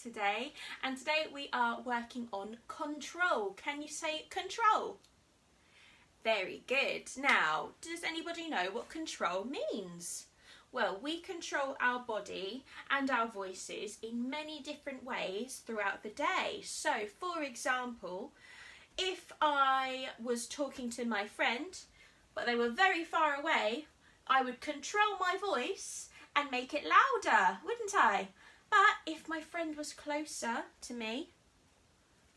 today, and today we are working on control. Can you say control? Very good. Now, does anybody know what control means? Well, we control our body and our voices in many different ways throughout the day. So, for example, if I was talking to my friend, but they were very far away, I would control my voice and make it louder, wouldn't I? But if my friend was closer to me,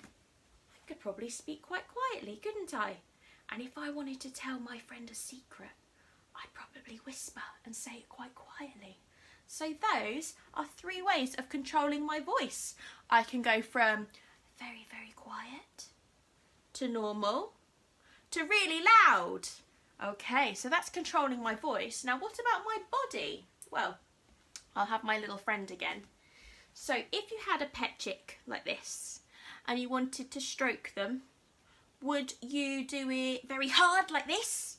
I could probably speak quite quietly, couldn't I? And if I wanted to tell my friend a secret, I'd probably whisper and say it quite quietly. So those are 3 ways of controlling my voice. I can go from very, very quiet to normal to really loud. Okay, so that's controlling my voice. Now what about my body? Well, I'll have my little friend again. So if you had a pet chick like this and you wanted to stroke them, would you do it very hard like this?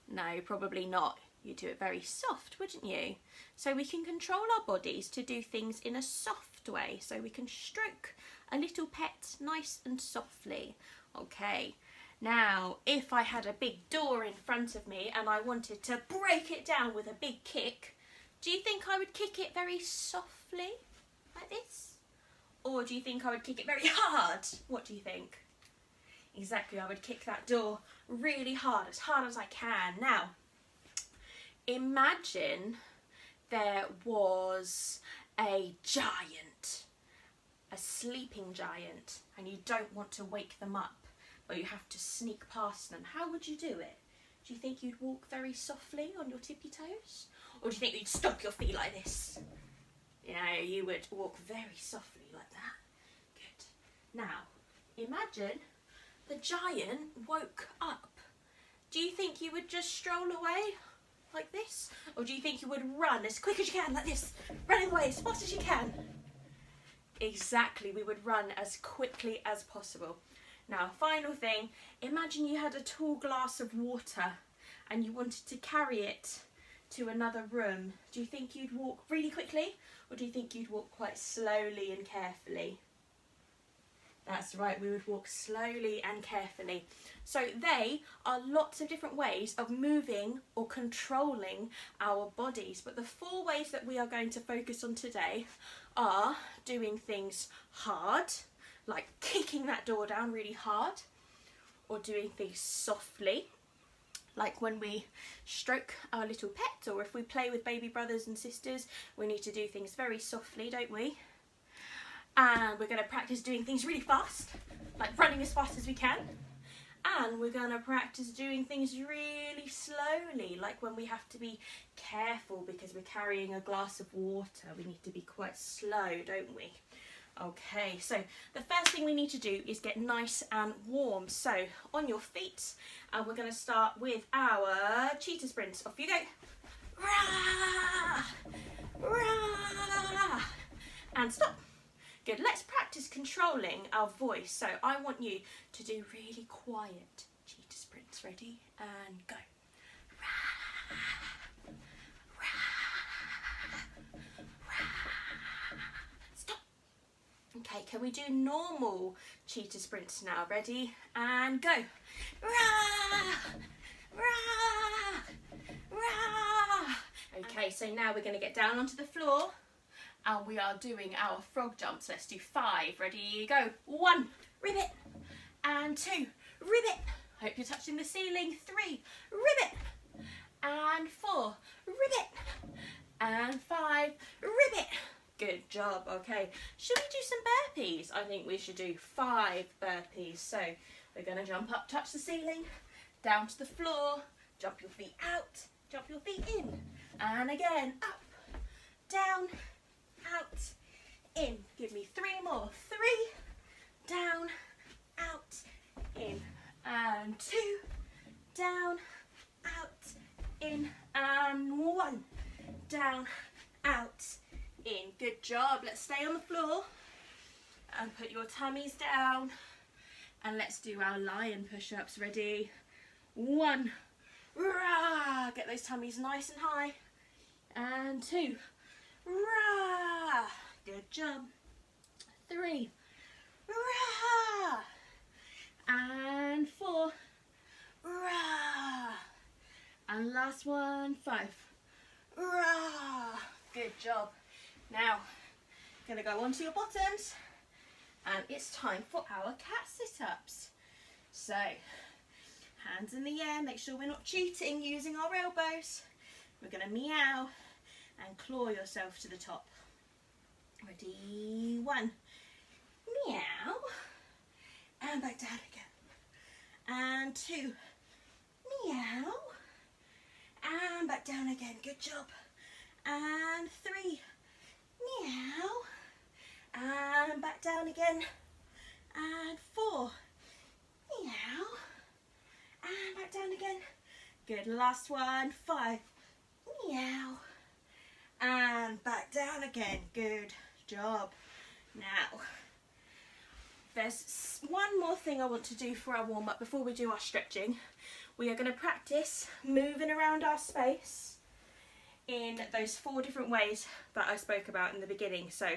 No, probably not. You'd do it very soft, wouldn't you? So we can control our bodies to do things in a soft way. So we can stroke a little pet nice and softly. Okay, now if I had a big door in front of me and I wanted to break it down with a big kick, do you think I would kick it very softly like this? Or do you think I would kick it very hard? What do you think? Exactly, I would kick that door really hard as I can. Now, imagine there was a giant, a sleeping giant, and you don't want to wake them up, but you have to sneak past them. How would you do it? Do you think you'd walk very softly on your tippy toes? Or do you think you'd stomp your feet like this? Yeah, you would walk very softly like that. Good. Now, imagine the giant woke up. Do you think you would just stroll away like this? Or do you think you would run as quick as you can like this? Running away as fast as you can? Exactly, we would run as quickly as possible. Now, final thing, imagine you had a tall glass of water and you wanted to carry it to another room. Do you think you'd walk really quickly, or do you think you'd walk quite slowly and carefully? That's right, we would walk slowly and carefully. So they are lots of different ways of moving or controlling our bodies. But the 4 ways that we are going to focus on today are doing things hard, like kicking that door down really hard, or doing things softly, like when we stroke our little pet, or if we play with baby brothers and sisters, we need to do things very softly, don't we? And we're going to practice doing things really fast, like running as fast as we can. And we're going to practice doing things really slowly, like when we have to be careful because we're carrying a glass of water. We need to be quite slow, don't we? Okay, so the first thing we need to do is get nice and warm. So on your feet, and we're going to start with our cheetah sprints. Off you go. Rah! Rah! And stop. Good, let's practice controlling our voice. So I want you to do really quiet cheetah sprints. Ready? And go. Rah! Rah! Rah! Stop. Okay, can we do normal cheetah sprints now? Ready? And go. Rah! Rah! Rah! Okay, so now we're going to get down onto the floor. And we are doing our frog jumps. Let's do 5. Ready, go. 1, ribbit. And 2, ribbit. Hope you're touching the ceiling. 3, ribbit. And 4, ribbit. And 5, ribbit. Good job. Okay, should we do some burpees? I think we should do 5 burpees. So we're going to jump up, touch the ceiling, down to the floor, jump your feet out, jump your feet in. And again, up, down, out, in. Give me 3 more. 3, down, out, in. And 2, down, out, in. And 1, down, out, in. Good job. Let's stay on the floor and put your tummies down. And let's do our lion push-ups. Ready? 1, rah! Get those tummies nice and high. And 2, rah! Good job. 3, rah, and 4, rah, and last one, 5, rah. Good job. Now, gonna go onto your bottoms, and it's time for our cat sit-ups. So, hands in the air, make sure we're not cheating using our elbows. We're gonna meow and claw yourself to the top. Ready? 1, meow, and back down again. And 2, meow, and back down again. Good job. And 3, meow, and back down again. And 4, meow, and back down again. Good, last one, 5, meow, and back down again. Good job. Now, there's one more thing I want to do for our warm-up before we do our stretching. We are going to practice moving around our space in those 4 different ways that I spoke about in the beginning. So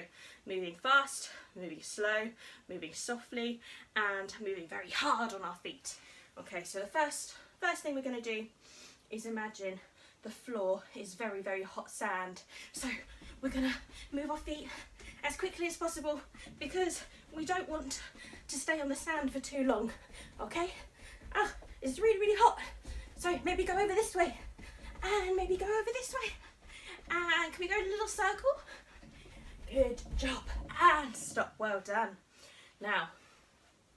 moving fast, moving slow, moving softly, and moving very hard on our feet. Okay, so the first thing we're going to do is imagine the floor is very, very hot sand. So we're going to move our feet as quickly as possible because we don't want to stay on the sand for too long. Okay? It's really, really hot. So maybe go over this way and maybe go over this way. And can we go in a little circle? Good job. And stop. Well done. Now,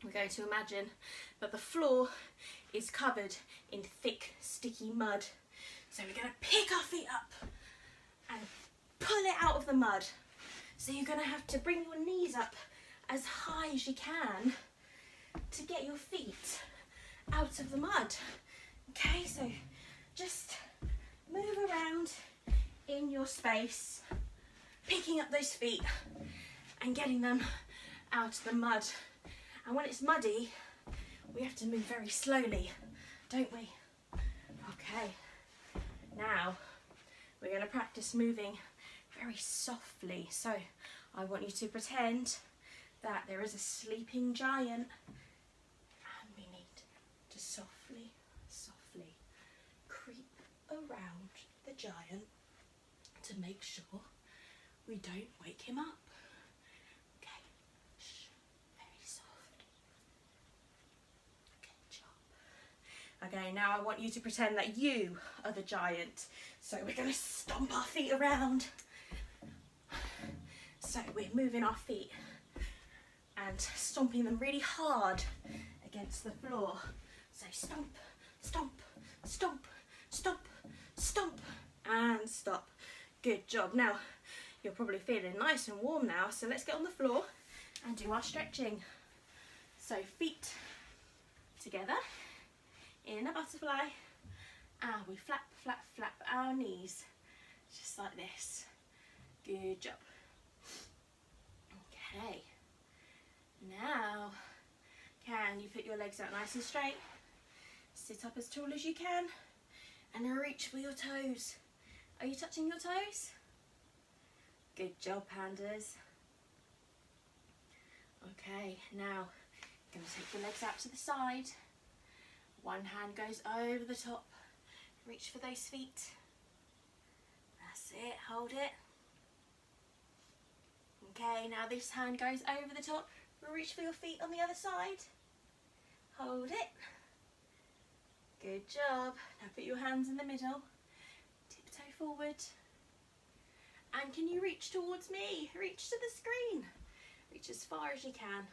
we're going to imagine that the floor is covered in thick, sticky mud. So we're going to pick our feet up and pull it out of the mud. So you're going to have to bring your knees up as high as you can to get your feet out of the mud. Okay, so just move around in your space, picking up those feet and getting them out of the mud. And when it's muddy, we have to move very slowly, don't we? Okay, now we're going to practice moving very softly. So I want you to pretend that there is a sleeping giant and we need to softly, softly creep around the giant to make sure we don't wake him up. Okay, shh, very soft. Good job. Okay, now I want you to pretend that you are the giant. So we're going to stomp our feet around. So we're moving our feet and stomping them really hard against the floor. So stomp, stomp, stomp, stomp, stomp, and stop. Good job. Now, you're probably feeling nice and warm now, so let's get on the floor and do our stretching. So feet together in a butterfly, and we flap, flap, flap our knees, just like this. Good job. Okay, now can you put your legs out nice and straight, sit up as tall as you can, and reach for your toes. Are you touching your toes? Good job, pandas. Okay, now you're going to take your legs out to the side. One hand goes over the top. Reach for those feet. That's it, hold it. Okay, now this hand goes over the top. Reach for your feet on the other side. Hold it. Good job. Now put your hands in the middle. Tiptoe forward. And can you reach towards me? Reach to the screen. Reach as far as you can.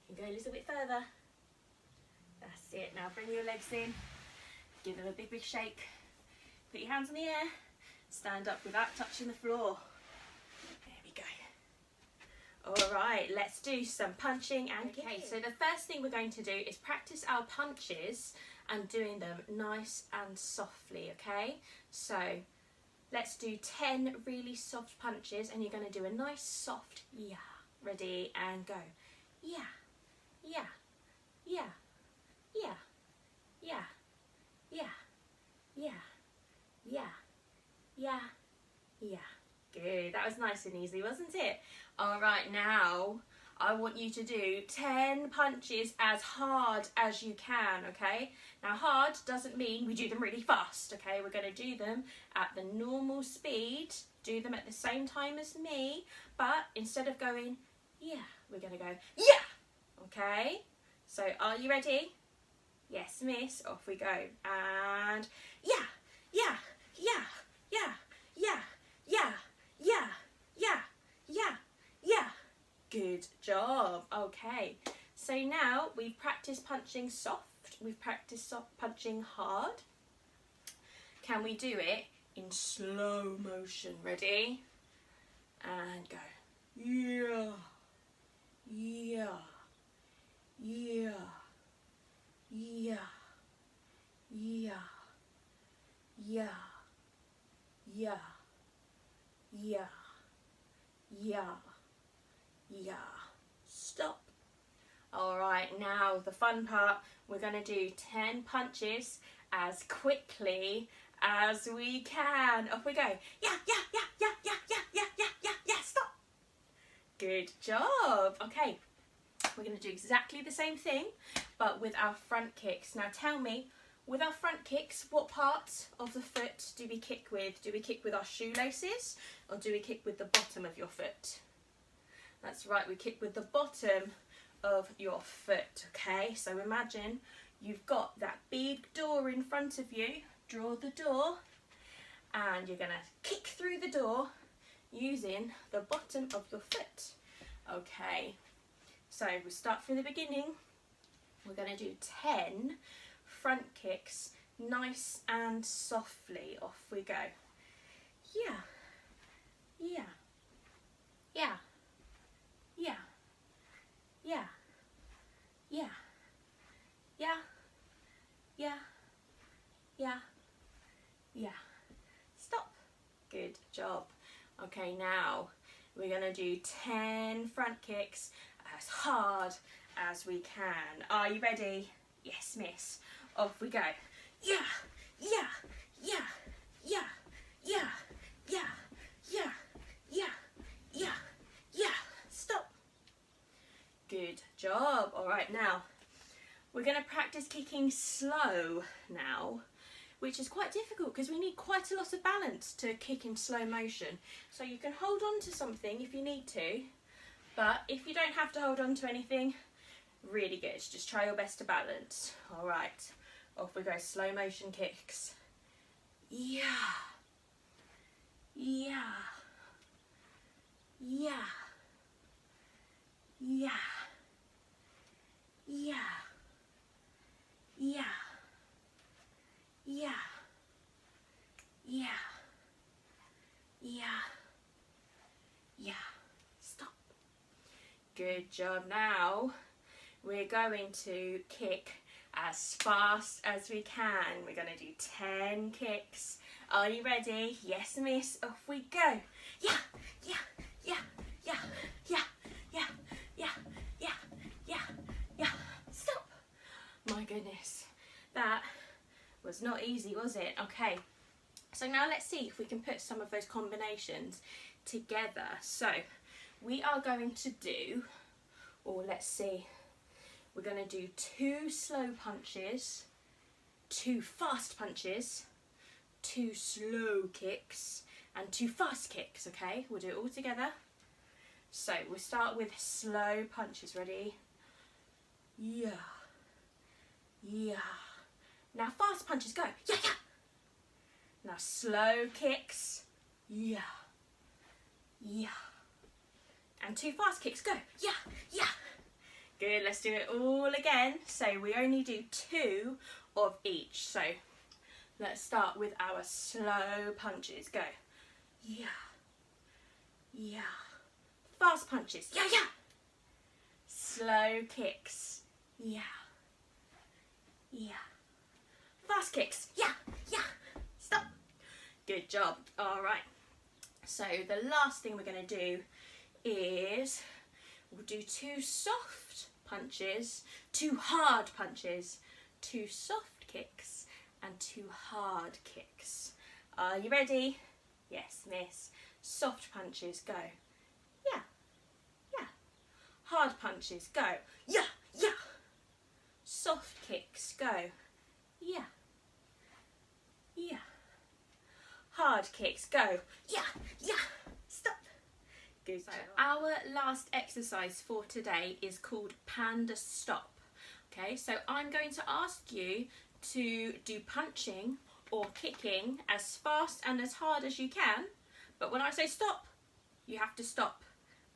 You can go a little bit further. That's it. Now bring your legs in. Give them a big, big shake. Put your hands in the air. Stand up without touching the floor. There we go. All right, let's do some punching and kicking. Okay, so the first thing we're going to do is practice our punches and doing them nice and softly, okay? So let's do 10 really soft punches and you're going to do a nice soft yeah. Ready and go. Yeah, yeah, yeah, yeah, yeah, yeah, yeah, yeah, yeah, yeah. Good, that was nice and easy, wasn't it? All right, now I want you to do 10 punches as hard as you can, okay? Now hard doesn't mean we do them really fast, okay? We're going to do them at the normal speed, do them at the same time as me, but instead of going, yeah, we're going to go, yeah, okay? So are you ready? Yes, miss, off we go. And yeah, yeah, yeah, yeah, yeah, yeah, yeah, yeah, yeah, yeah. Good job. Okay, so now we've practiced punching soft, we've practiced punching hard. Can we do it in slow motion? Ready? And go. Yeah, yeah, yeah, yeah, yeah, yeah, yeah, yeah, yeah. Yeah, stop. All right, now the fun part, we're going to do 10 punches as quickly as we can. Off we go. Yeah, yeah, yeah, yeah, yeah, yeah, yeah, yeah, yeah, yeah, stop. Good job. Okay, we're going to do exactly the same thing, but with our front kicks. Now tell me, with our front kicks, what part of the foot do we kick with? Do we kick with our shoelaces or do we kick with the bottom of your foot? That's right, we kick with the bottom of your foot, okay? So imagine you've got that big door in front of you, draw the door, and you're gonna kick through the door using the bottom of your foot. Okay, so we'll start from the beginning. We're gonna do 10 front kicks, nice and softly. Off we go. Yeah, yeah, yeah. Yeah, yeah, yeah, yeah, yeah, yeah, yeah. Stop. Good job. Okay, now we're going to do 10 front kicks as hard as we can. Are you ready? Yes, miss. Off we go. Yeah, yeah, yeah, yeah, yeah, yeah, yeah, yeah, yeah, yeah. Stop. Good job. All right, now we're going to practice kicking slow now, which is quite difficult because we need quite a lot of balance to kick in slow motion. So you can hold on to something if you need to, but if you don't have to hold on to anything, really good. Just try your best to balance. All right, off we go. Slow motion kicks. Yeah, yeah, yeah, yeah. Yeah, yeah, yeah, yeah, yeah, yeah. Stop. Good job. Now we're going to kick as fast as we can. We're going to do 10 kicks. Are you ready? Yes, miss. Off we go. Yeah, yeah, yeah, yeah, yeah, yeah, yeah, yeah, yeah, yeah. Stop. My goodness, that was not easy, was it? Okay, so now let's see if we can put some of those combinations together. So we are going to do, or let's see, we're going to do 2 slow punches, 2 fast punches, 2 slow kicks, and 2 fast kicks, okay? We'll do it all together. So we'll start with slow punches. Ready? Yeah. Yeah. Now fast punches, go. Yeah, yeah. Now slow kicks. Yeah. Yeah. And 2 fast kicks, go. Yeah, yeah. Good, let's do it all again. So we only do 2 of each. So let's start with our slow punches, go. Yeah. Yeah. Fast punches, yeah, yeah. Slow kicks, yeah. Yeah. Fast kicks, yeah, yeah. Stop. Good job. All right. So the last thing we're going to do is we'll do 2 soft punches, 2 hard punches, 2 soft kicks and 2 hard kicks. Are you ready? Yes, miss. Soft punches, go. Yeah, Hard punches, go. Yeah, yeah. Soft kicks, go. Yeah, yeah. Hard kicks, go. Yeah, yeah. Stop. Good. So our last exercise for today is called Panda Stop. Okay, so I'm going to ask you to do punching or kicking as fast and as hard as you can, but when I say stop, you have to stop.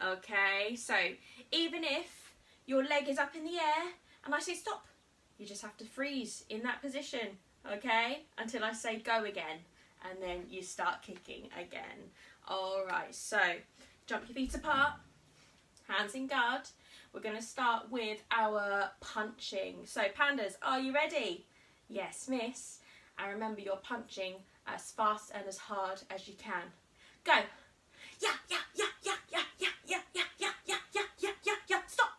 Okay, so even if your leg is up in the air and I say stop, you just have to freeze in that position, okay, until I say go again, and then you start kicking again. Alright, so jump your feet apart, hands in guard. We're going to start with our punching. So pandas, are you ready? Yes, miss. And remember, you're punching as fast and as hard as you can. Go. Yeah, yeah, yeah, yeah, yeah, yeah, yeah, yeah, yeah, yeah, yeah, yeah, yeah, yeah. Stop.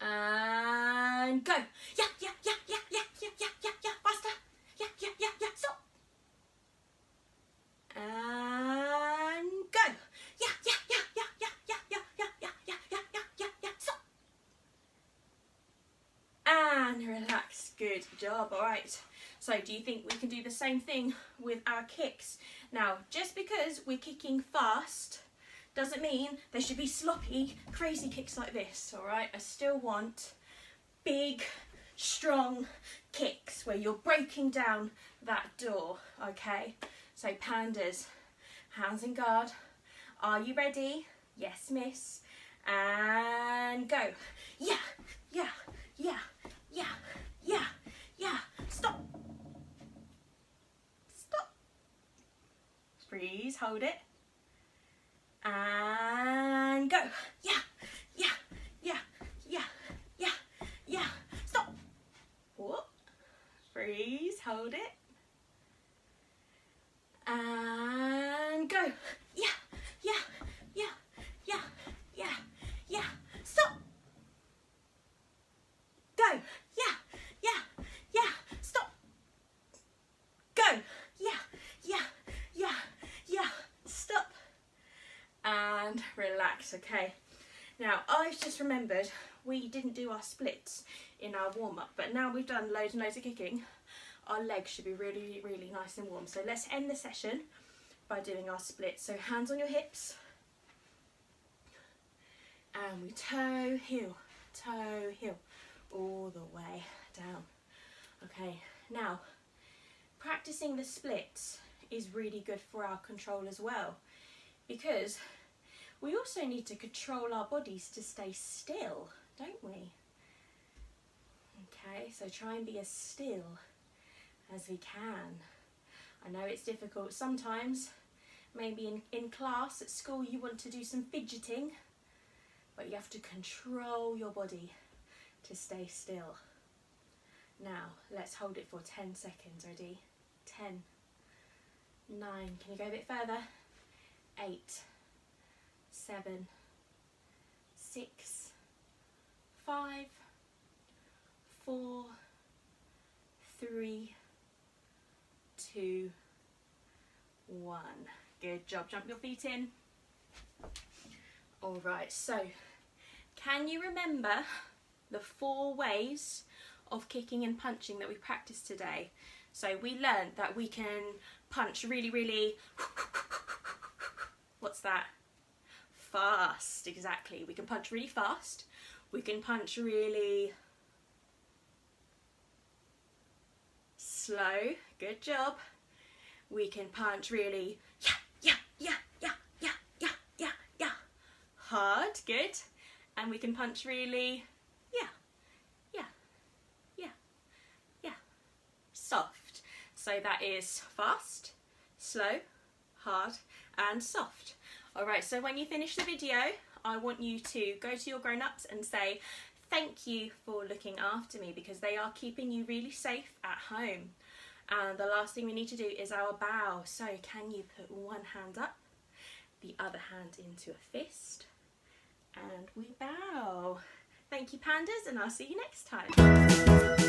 And go. Yeah, yeah, yeah, yeah, yeah, yeah, yeah, yeah, yeah. Faster. Yeah, yeah, yeah, yeah. Stop. And go. Yeah, yeah, yeah, yeah, yeah, yeah, yeah, yeah, yeah, yeah, yeah, yeah, yeah, yeah. Stop. And relax. Good job. All right. So do you think we can do the same thing with our kicks? Now, just because we're kicking fast doesn't mean they should be sloppy, crazy kicks like this, all right? I still want big, strong kicks where you're breaking down that door, okay? So pandas, hands in guard. Are you ready? Yes, miss. And go. Yeah, yeah, yeah, yeah, yeah, yeah. Stop. Stop. Freeze, hold it. And go. Yeah, yeah, yeah, yeah, yeah, yeah. Stop. Whoop. Freeze, hold it. And go. Yeah, yeah, yeah, yeah, yeah, yeah. Stop. Go. Yeah, yeah, yeah. Stop. Go. Yeah, yeah, yeah, yeah. Stop. And relax, okay? Now, I've just remembered we didn't do our splits in our warm-up, but now we've done loads and loads of kicking, our legs should be really, really nice and warm. So let's end the session by doing our splits. So hands on your hips, and we toe, heel, all the way down. Okay, now, practicing the splits is really good for our control as well, because we also need to control our bodies to stay still, don't we? Okay, so try and be as still as we can. I know it's difficult sometimes. Maybe in class at school you want to do some fidgeting, but you have to control your body to stay still. Now, let's hold it for 10 seconds. Ready? 10, 9, can you go a bit further? 8, 7, 6, 5, 4, 3, 2, 1. Good job. Jump your feet in. All right, so can you remember the 4 ways of kicking and punching that we practiced today? So we learned that we can punch really, really, what's that? Fast, exactly. We can punch really fast. We can punch really slow. Good job. We can punch really hard. Good. And we can punch really soft. So that is fast, slow, hard and soft. Alright, so when you finish the video, I want you to go to your grown-ups and say thank you for looking after me, because they are keeping you really safe at home. And the last thing we need to do is our bow. So can you put one hand up, the other hand into a fist, and we bow. Thank you, pandas, and I'll see you next time.